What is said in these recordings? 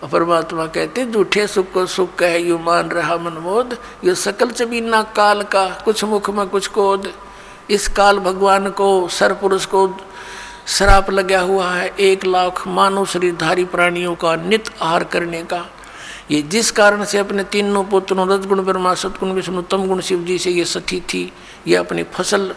परमात्मा कहते झूठे सुख को सुख कहे यू मान रहा मनमोद, ये सकल चबीना काल का कुछ मुख में कुछ कोद। इस काल भगवान को सरपुरुष को श्राप लगा हुआ है 1 लाख मानव शरीरधारी प्राणियों का नित आहार करने का। ये जिस कारण से अपने तीनों पुत्रों रजगुण ब्रह्मा सतगुण विष्णु तम गुण शिव जी से ये सती थी, ये अपनी फसल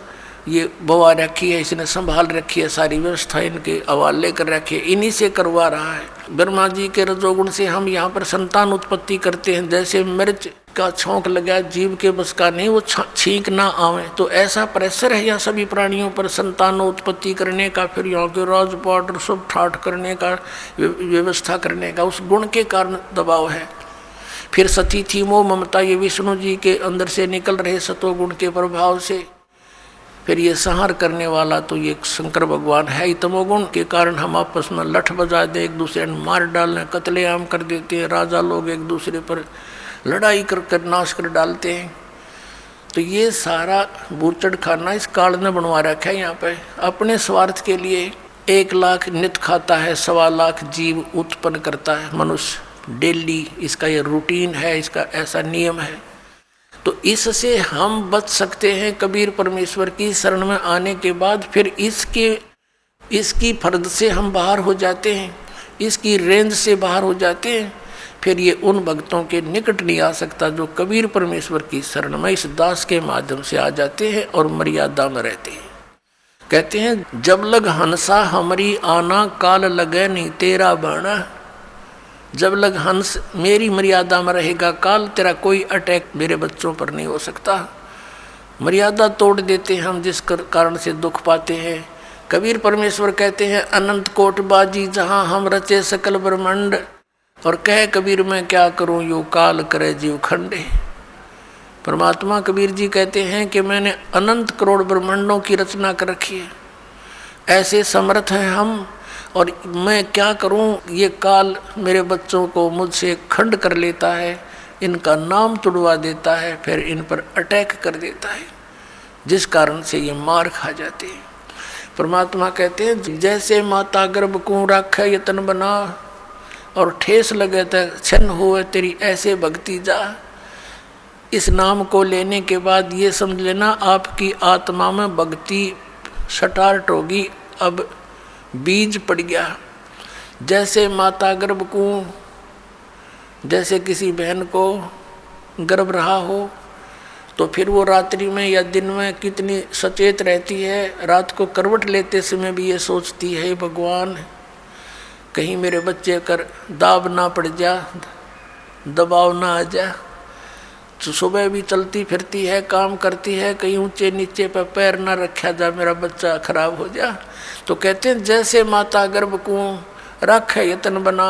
ये बवा रखी है, इसने संभाल रखी है, सारी व्यवस्था इनके हवाले कर रखी है, इन्हीं से करवा रहा है। ब्रह्मा जी के रजोगुण से हम यहाँ पर संतान उत्पत्ति करते हैं। जैसे मिर्च का छौंक लगा जीव के बस का नहीं, वो छींक ना आवे, तो ऐसा प्रेशर है यहाँ सभी प्राणियों पर संतान उत्पत्ति करने का, फिर यहाँ के राजपाट और सब ठाठ करने का, व्यवस्था करने का, उस गुण के कारण दबाव है। फिर सती थी मोह ममता, ये विष्णु जी के अंदर से निकल रहे सतोगुण के प्रभाव से। फिर ये संहार करने वाला तो ये शंकर भगवान है ही। तमोगुण के कारण हम आपस में लठ बजा दे, एक दूसरे ने मार डालने, कत्लेआम कर देते हैं, राजा लोग एक दूसरे पर लड़ाई कर नाश कर डालते हैं। तो ये सारा बूचड़ खाना इस काल ने बनवा रखा है यहाँ पे अपने स्वार्थ के लिए। 1 लाख नित खाता है, 1.25 लाख जीव उत्पन्न करता है मनुष्य डेली, इसका ये रूटीन है, इसका ऐसा नियम है। तो इससे हम बच सकते हैं कबीर परमेश्वर की शरण में आने के बाद। फिर इसकी फर्द से हम बाहर हो जाते हैं, इसकी रेंज से बाहर हो जाते हैं। फिर ये उन भक्तों के निकट नहीं आ सकता जो कबीर परमेश्वर की शरण में इस दास के माध्यम से आ जाते हैं और मर्यादा में रहते हैं। कहते हैं जब लग हंसा हमारी आना, काल लगे नहीं तेरा बाणा। जब लग हंस मेरी मर्यादा में रहेगा काल, तेरा कोई अटैक मेरे बच्चों पर नहीं हो सकता। मर्यादा तोड़ देते हैं हम, जिस कारण से दुख पाते हैं। कबीर परमेश्वर कहते हैं अनंत कोट बाजी जहाँ हम रचे सकल ब्रह्मांड, और कहे कबीर मैं क्या करूँ यो काल करे जीव खंडे। परमात्मा कबीर जी कहते हैं कि मैंने अनंत करोड़ ब्रह्मांडों की रचना कर रखी है, ऐसे समर्थ हैं हम, और मैं क्या करूं, ये काल मेरे बच्चों को मुझसे खंड कर लेता है, इनका नाम तुड़वा देता है, फिर इन पर अटैक कर देता है, जिस कारण से ये मार खा जाते हैं। परमात्मा कहते हैं जैसे माता गर्भ को राखे यतन बना, और ठेस लगे तो छन हुए तेरी ऐसे भक्ति जा। इस नाम को लेने के बाद ये समझ लेना आपकी आत्मा में भक्ति स्टार्ट होगी, अब बीज पड़ गया। जैसे माता गर्भ को, जैसे किसी बहन को गर्भ रहा हो तो फिर वो रात्रि में या दिन में कितनी सचेत रहती है। रात को करवट लेते समय भी ये सोचती है भगवान कहीं मेरे बच्चे कर दाब ना पड़ जा, दबाव ना आ जा। तो सुबह भी चलती फिरती है, काम करती है, कहीं ऊंचे नीचे पर पैर ना रखा जा, मेरा बच्चा खराब हो जा। तो कहते हैं जैसे माता गर्भ को रख यतन बना,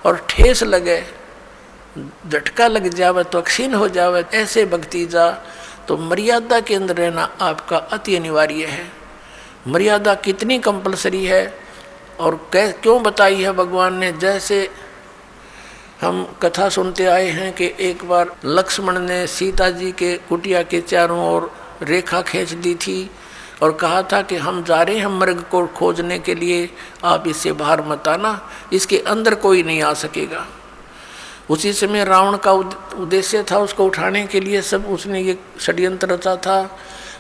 और ठेस लगे, झटका लग जावे तो अक्षीण हो जावे, ऐसे भक्ति जा। तो मर्यादा के अंदर रहना आपका अति अनिवार्य है। मर्यादा कितनी कंपलसरी है और क्यों बताई है भगवान ने। जैसे हम कथा सुनते आए हैं कि एक बार लक्ष्मण ने सीता जी के कुटिया के चारों ओर रेखा खींच दी थी और कहा था कि हम जा रहे हैं मृग को खोजने के लिए, आप इससे बाहर मत आना, इसके अंदर कोई नहीं आ सकेगा। उसी समय रावण का उद्देश्य था उसको उठाने के लिए, सब उसने ये षड्यंत्र रचा था।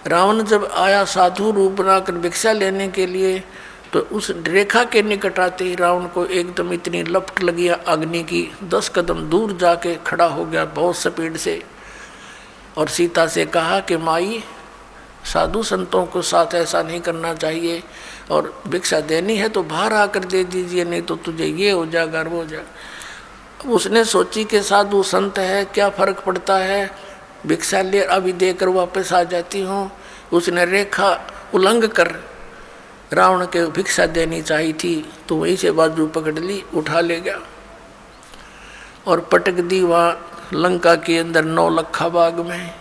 रावण जब आया साधु रूप बनाकर भिक्षा लेने के लिए, तो उस रेखा के निकट आते ही रावण को एकदम इतनी लपट लगी अग्नि की, 10 कदम दूर जाके खड़ा हो गया बहुत स्पीड से, और सीता से कहा कि माई साधु संतों को साथ ऐसा नहीं करना चाहिए, और भिक्षा देनी है तो बाहर आकर दे दीजिए, नहीं तो तुझे ये हो जाएगा वो हो जाएगा। उसने सोची कि साधु संत है, क्या फर्क पड़ता है, भिक्षा ले अभी देकर वापस आ जाती हूँ। उसने रेखा उल्लंघ कर रावण के भिक्षा देनी चाहिए थी, तो वहीं से बाजू पकड़ ली, उठा ले गया और पटक दी वहाँ लंका के अंदर 9 लखा बाग में।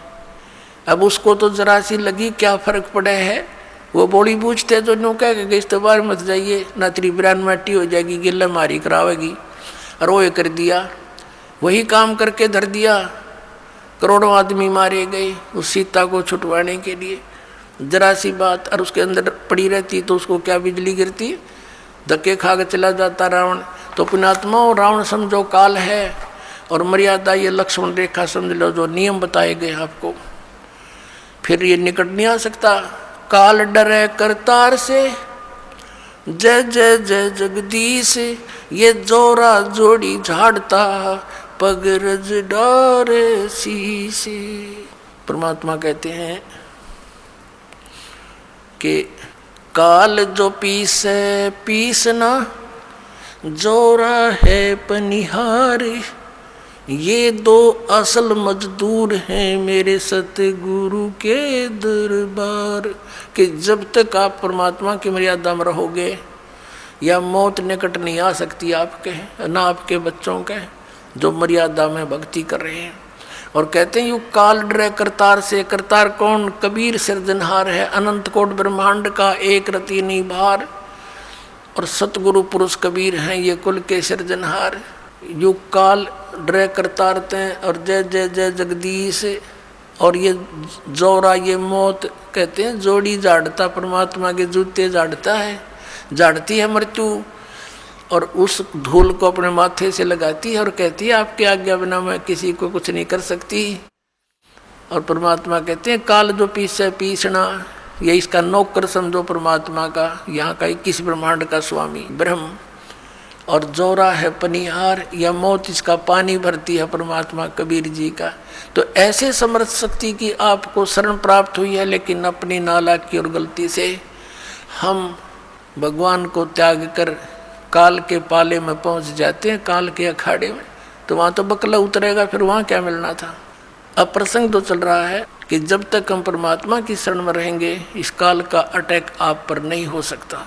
अब उसको तो जरा सी लगी क्या फर्क पड़े है, वो बोली पूछते तो नो कह के इस बार मत जाइए, ना तेरी बिरान माटी हो जाएगी, गिल्ला मारी करावेगी, और वो कर दिया, वही काम करके धर दिया। करोड़ों आदमी मारे गए उस सीता को छुटवाने के लिए। जरा सी बात और उसके अंदर पड़ी रहती तो उसको क्या बिजली गिरती, धक्के खा के चला जाता रावण। तो पुण्यात्माओं, रावण समझो काल है और मर्यादा ये लक्ष्मण रेखा समझ लो, जो नियम बताए गए आपको। फिर ये निकट नहीं आ सकता। काल डरे करतार से, जय जय जय जगदीश, ये जोरा जोड़ी झाड़ता, पग रज डारे शीश। परमात्मा कहते हैं कि काल जो पीसे पीसना, जोरा है पनिहार, ये दो असल मजदूर हैं मेरे सतगुरु के दरबार। कि जब तक आप परमात्मा की मर्यादा में रहोगे, या मौत निकट नहीं आ सकती आपके, ना आपके बच्चों के जो मर्यादा में भक्ति कर रहे हैं। और कहते हैं यू काल डरे करतार से। करतार कौन? कबीर सिरजनहार है, अनंत कोट ब्रह्मांड का एक रति निभार। और सतगुरु पुरुष कबीर हैं, ये कुल के सिरजनहार। यू काल डरे करतार ते, और जय जय जय जगदीश। और ये जोरा, ये मौत कहते हैं जोड़ी झाड़ता, परमात्मा के जूते झाड़ता है, झाड़ती है मृत्यु, और उस धूल को अपने माथे से लगाती है और कहती है आपके आज्ञा बिना मैं किसी को कुछ नहीं कर सकती। और परमात्मा कहते हैं काल जो पीसे पीसना, ये इसका नौकर समझो परमात्मा का, यहाँ का 21 ब्रह्मांड का स्वामी ब्रह्म। और जोरा है पनिहार, या मौत इसका पानी भरती है परमात्मा कबीर जी का। तो ऐसे समर्थ शक्ति की आपको शरण प्राप्त हुई है, लेकिन अपनी नालायकी और गलती से हम भगवान को त्याग कर काल के पाले में पहुंच जाते हैं, काल के अखाड़े में। तो वहाँ तो बकला उतरेगा, फिर वहाँ क्या मिलना था। अब प्रसंग तो चल रहा है कि जब तक हम परमात्मा की शरण में रहेंगे, इस काल का अटैक आप पर नहीं हो सकता।